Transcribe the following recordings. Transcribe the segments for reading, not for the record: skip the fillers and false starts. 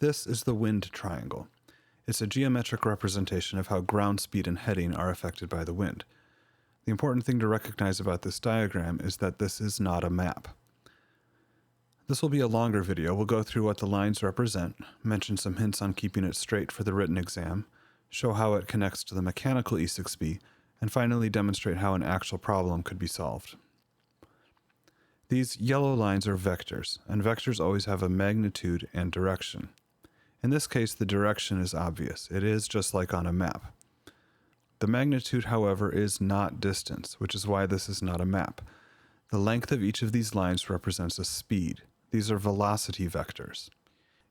This is the wind triangle. It's a geometric representation of how ground speed and heading are affected by the wind. The important thing to recognize about this diagram is that this is not a map. This will be a longer video. We'll go through what the lines represent, mention some hints on keeping it straight for the written exam, show how it connects to the mechanical E6B, and finally demonstrate how an actual problem could be solved. These yellow lines are vectors, and vectors always have a magnitude and direction. In this case, the direction is obvious. It is just like on a map. The magnitude, however, is not distance, which is why this is not a map. The length of each of these lines represents a speed. These are velocity vectors.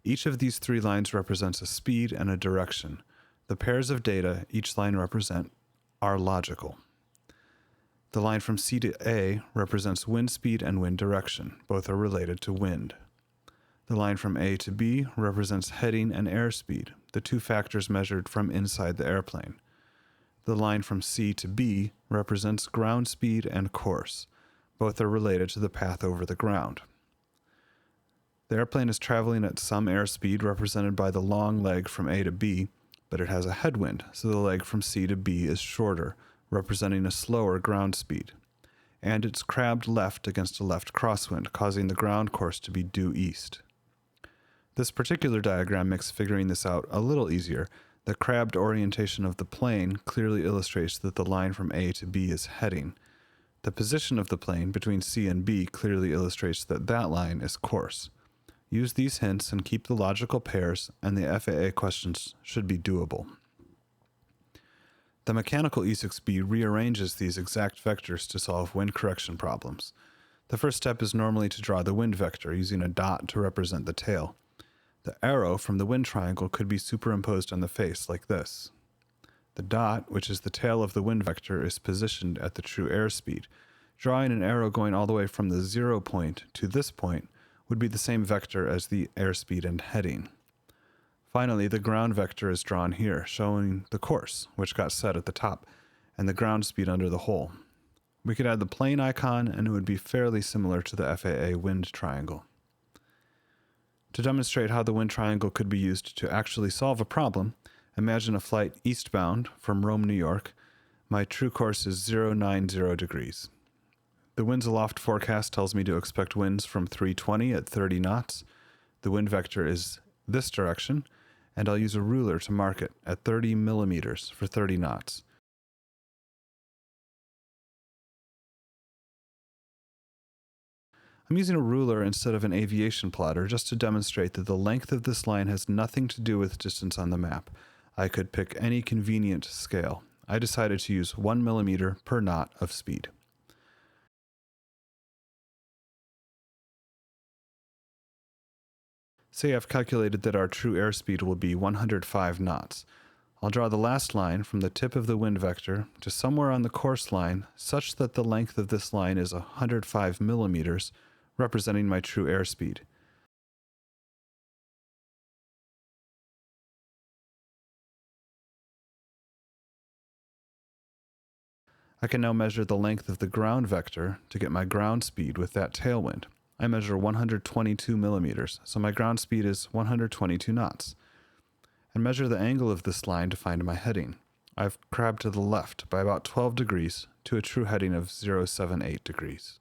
Each of these three lines represents a speed and a direction. The pairs of data each line represents are logical. The line from C to A represents wind speed and wind direction. Both are related to wind. The line from A to B represents heading and airspeed, the two factors measured from inside the airplane. The line from C to B represents ground speed and course. Both are related to the path over the ground. The airplane is traveling at some airspeed represented by the long leg from A to B, but it has a headwind, so the leg from C to B is shorter, representing a slower ground speed. And it's crabbed left against a left crosswind, causing the ground course to be due east. This particular diagram makes figuring this out a little easier. The crabbed orientation of the plane clearly illustrates that the line from A to B is heading. The position of the plane between C and B clearly illustrates that that line is course. Use these hints and keep the logical pairs, and the FAA questions should be doable. The mechanical E6B rearranges these exact vectors to solve wind correction problems. The first step is normally to draw the wind vector using a dot to represent the tail. The arrow from the wind triangle could be superimposed on the face like this. The dot, which is the tail of the wind vector, is positioned at the true airspeed. Drawing an arrow going all the way from the 0 point to this point would be the same vector as the airspeed and heading. Finally, the ground vector is drawn here, showing the course, which got set at the top, and the ground speed under the hole. We could add the plane icon, and it would be fairly similar to the FAA wind triangle. To demonstrate how the wind triangle could be used to actually solve a problem, imagine a flight eastbound from Rome, New York. My true course is 090 degrees. The winds aloft forecast tells me to expect winds from 320 at 30 knots. The wind vector is this direction, and I'll use a ruler to mark it at 30 millimeters for 30 knots. I'm using a ruler instead of an aviation plotter just to demonstrate that the length of this line has nothing to do with distance on the map. I could pick any convenient scale. I decided to use 1 millimeter per knot of speed. Say I've calculated that our true airspeed will be 105 knots. I'll draw the last line from the tip of the wind vector to somewhere on the course line such that the length of this line is 105 millimeters, representing my true airspeed. I can now measure the length of the ground vector to get my ground speed with that tailwind. I measure 122 millimeters, so my ground speed is 122 knots. And measure the angle of this line to find my heading. I've crabbed to the left by about 12 degrees to a true heading of 078 degrees.